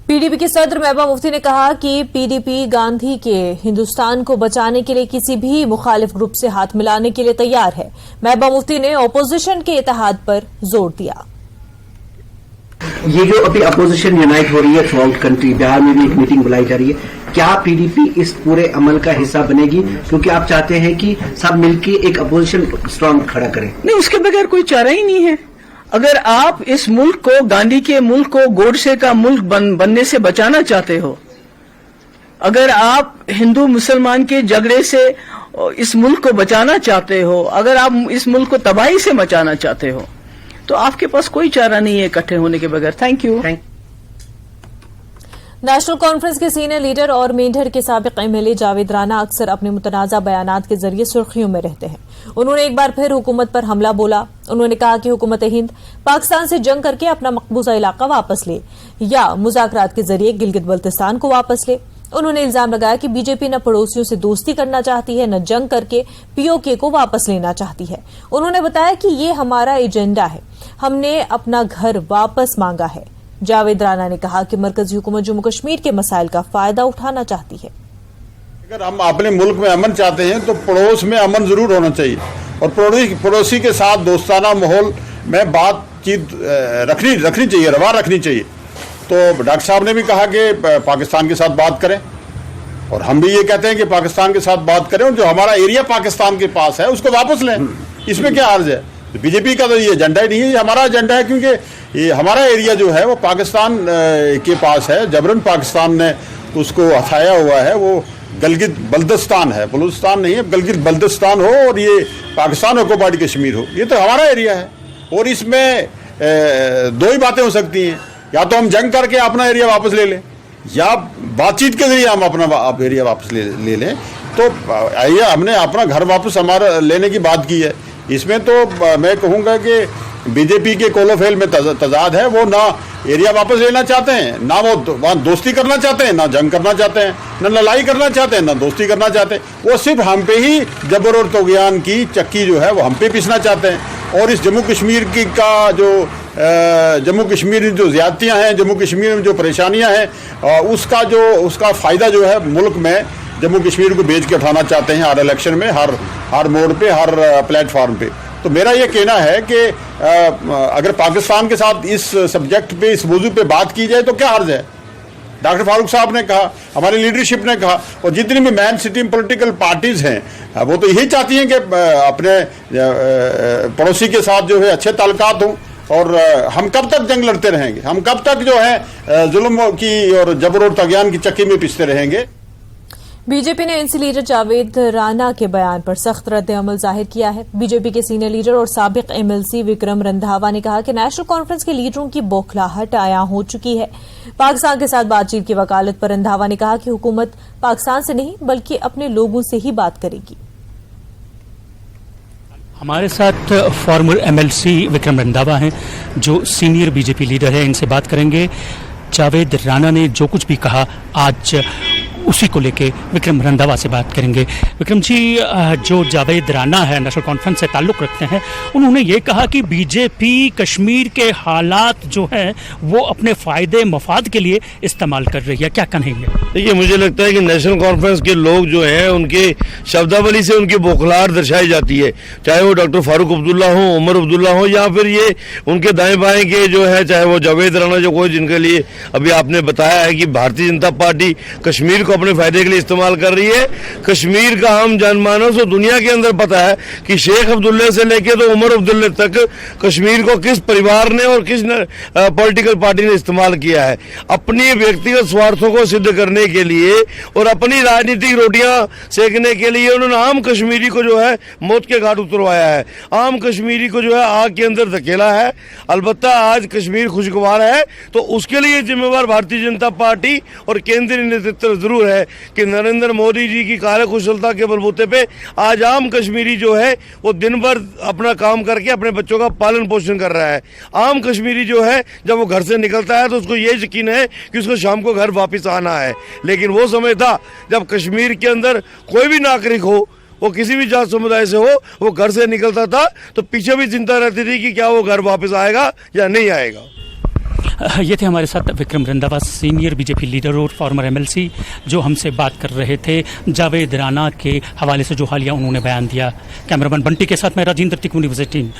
PDP के सदर महबूबा मुफ्ती ने कहा कि पीडीपी गांधी के हिंदुस्तान को बचाने के लिए किसी भी मुखालिफ ग्रुप से हाथ मिलाने के लिए तैयार है। महबूबा मुफ्ती ने ऑपोजिशन के इत्तेहाद पर जोर दिया। ये जो अभी अपोजिशन यूनाइट हो रही है थ्रू आउट कंट्री, बिहार में भी एक मीटिंग बुलाई जा रही है, क्या पीडीपी इस पूरे अमल का हिस्सा बनेगी? क्योंकि आप चाहते हैं कि सब मिलकर एक अपोजिशन स्ट्रांग खड़ा करें। नहीं, उसके बगैर कोई चारा ही नहीं है। अगर आप इस मुल्क को, गांधी के मुल्क को गोडसे का मुल्क बनने से बचाना चाहते हो, अगर आप हिंदू मुसलमान के झगड़े से इस मुल्क को बचाना चाहते हो, अगर आप इस मुल्क को तबाही से बचाना चाहते हो, तो आपके पास कोई चारा नहीं है इकट्ठे होने के बगैर। Thank you. नेशनल कॉन्फ्रेंस के सीनियर लीडर और मेंढर के साबिक एमएलए जावेद राना अक्सर अपने मुतनाज़ा बयानात के जरिए सुर्खियों में रहते हैं। उन्होंने एक बार फिर हुकूमत पर हमला बोला। उन्होंने कहा कि हुकूमत हिंद पाकिस्तान से जंग करके अपना मकबूजा इलाका वापस ले या मुज़ाकरात के जरिए गिलगित बल्तिस्तान को वापस ले। उन्होंने इल्जाम लगाया कि बीजेपी न पड़ोसियों से दोस्ती करना चाहती है, न जंग करके पीओके को वापस लेना चाहती है। उन्होंने बताया कि ये हमारा एजेंडा है, हमने अपना घर वापस मांगा है। जावेद राना ने कहा कि मरकजी हुकूमत जम्मू कश्मीर के मसाइल का फायदा उठाना चाहती है। अगर हम अपने मुल्क में अमन चाहते हैं तो पड़ोस में अमन जरूर होना चाहिए और पड़ोसी के साथ दोस्ताना माहौल में बातचीत रखनी चाहिए, रवा रखनी चाहिए। तो डॉक्टर साहब ने भी कहा कि पाकिस्तान के साथ बात करें और हम भी ये कहते हैं कि पाकिस्तान के साथ बात करें और जो हमारा एरिया पाकिस्तान के पास है उसको वापस लें। इसमें क्या अर्ज है? बीजेपी का तो ये एजेंडा ही नहीं है, ये हमारा एजेंडा है, क्योंकि ये हमारा एरिया जो है वो पाकिस्तान के पास है। जबरन पाकिस्तान ने उसको हथाया हुआ है। वो गिलगित बल्तिस्तान है, बलूचिस्तान नहीं है, गिलगित बल्तिस्तान हो और ये पाकिस्तान ऑक्युपाइड कश्मीर हो, ये तो हमारा एरिया है। और इसमें दो ही बातें हो सकती हैं, या तो हम जंग करके अपना एरिया वापस ले लें या बातचीत के जरिए हम अपना एरिया वापस ले लें। तो हमने अपना घर वापस हमारा लेने की बात की है। इसमें तो मैं कहूँगा कि बीजेपी के कोलोफेल में तजाद है। वो ना एरिया वापस लेना चाहते हैं, ना वो वहाँ दोस्ती करना चाहते हैं, ना जंग करना चाहते हैं, ना लड़ाई करना चाहते हैं, ना दोस्ती करना चाहते हैं। वो सिर्फ हम पे ही जबर और तग़यान की चक्की जो है वो हम पे पीसना चाहते हैं। और इस जम्मू कश्मीर की का जो जम्मू कश्मीर में जो ज़्यादतियाँ हैं, जम्मू कश्मीर में जो परेशानियाँ हैं, उसका फ़ायदा जो है मुल्क में जम्मू कश्मीर को बेच के उठाना चाहते हैं हर इलेक्शन में, हर मोड़ पे, हर प्लेटफॉर्म पे। तो मेरा ये कहना है कि अगर पाकिस्तान के साथ इस सब्जेक्ट पे, इस मौजू पे बात की जाए तो क्या अर्ज है? डॉक्टर फारूक साहब ने कहा, हमारी लीडरशिप ने कहा, और जितनी भी मैन सिटीम पॉलिटिकल पार्टीज़ हैं वो तो यही चाहती हैं कि अपने पड़ोसी के साथ जो है अच्छे ताल्लुकात हों। और हम कब तक जंग लड़ते रहेंगे? हम कब तक जो है जुल्म की और जबर और तग़यान की चक्की में पिसते रहेंगे? बीजेपी ने एनसी लीडर जावेद राना के बयान पर सख्त रद्द-ए-अमल जाहिर किया है। बीजेपी के सीनियर लीडर और साबिक एमएलसी विक्रम रंधावा ने कहा कि नेशनल कॉन्फ्रेंस के लीडरों की बौखलाहट आया हो चुकी है। पाकिस्तान के साथ बातचीत की वकालत पर रंधावा ने कहा कि हुकूमत पाकिस्तान से नहीं बल्कि अपने लोगों से ही बात करेगी। हमारे साथ फॉर्मर एमएलसी विक्रम रंधावा हैं जो सीनियर बीजेपी लीडर है। इनसे बात करेंगे। जावेद राना ने जो कुछ भी कहा आज उसी को लेके विक्रम रंधावा से बात करेंगे। विक्रम जी, जो जावेद राना है नेशनल कॉन्फ्रेंस से ताल्लुक़ रखते हैं, उन्होंने ये कहा कि बीजेपी कश्मीर के हालात जो हैं वो अपने फ़ायदे मफाद के लिए इस्तेमाल कर रही है, क्या कहेंगे? देखिए, मुझे लगता है कि नेशनल कॉन्फ्रेंस के लोग जो हैं उनके शब्दावली से उनकी बौखलाहट दर्शाई जाती है, चाहे वो डॉक्टर फारूक अब्दुल्ला हो, उमर अब्दुल्ला हो, या फिर ये उनके दाएं बाएं के जो है, चाहे वो जावेद राना जो कोई जिनके लिए अभी आपने बताया है कि भारतीय जनता पार्टी कश्मीर को अपने फायदे के लिए इस्तेमाल कर रही है। कश्मीर का हम जनमानस और दुनिया के अंदर पता है कि शेख अब्दुल्ले से लेके तो उमर अब्दुल्ले तक कश्मीर को किस परिवार ने और किस पॉलिटिकल पार्टी ने इस्तेमाल किया है अपनी व्यक्तिगत स्वार्थों को सिद्ध करने के लिए और अपनी राजनीतिक रोटियां सेकने के लिए। उन्होंने आम कश्मीरी को जो है मौत के घाट उतरवाया है, आम कश्मीरी को जो है आग के अंदर धकेला है। अलबत्ता आज कश्मीर खुशगवार है तो उसके लिए जिम्मेवार भारतीय जनता पार्टी और केंद्रीय नेतृत्व जरूर है कि नरेंद्र मोदी जी की कार्यकुशलता के बलबूते पे आज आम कश्मीरी जो है वो दिन भर अपना काम करके अपने बच्चों का पालन पोषण कर रहा है। आम कश्मीरी जो है जब वो घर से निकलता है तो उसको ये यकीन है कि उसको शाम को घर वापस आना है। लेकिन वो समय था जब कश्मीर के अंदर कोई भी नागरिक हो, वो किसी भी जात समुदाय से हो, वो घर से निकलता था तो पीछे भी चिंता रहती थी कि क्या वो घर वापस आएगा या नहीं आएगा। ये थे हमारे साथ Vikram Randhawa, senior BJP leader और फॉर्मर एमएलसी, जो हमसे बात कर रहे थे जावेद राणा के हवाले से जो हालिया उन्होंने बयान दिया। कैमरामैन बंटी के साथ मैं राजेंद्र तिकुनी, विज़न 18।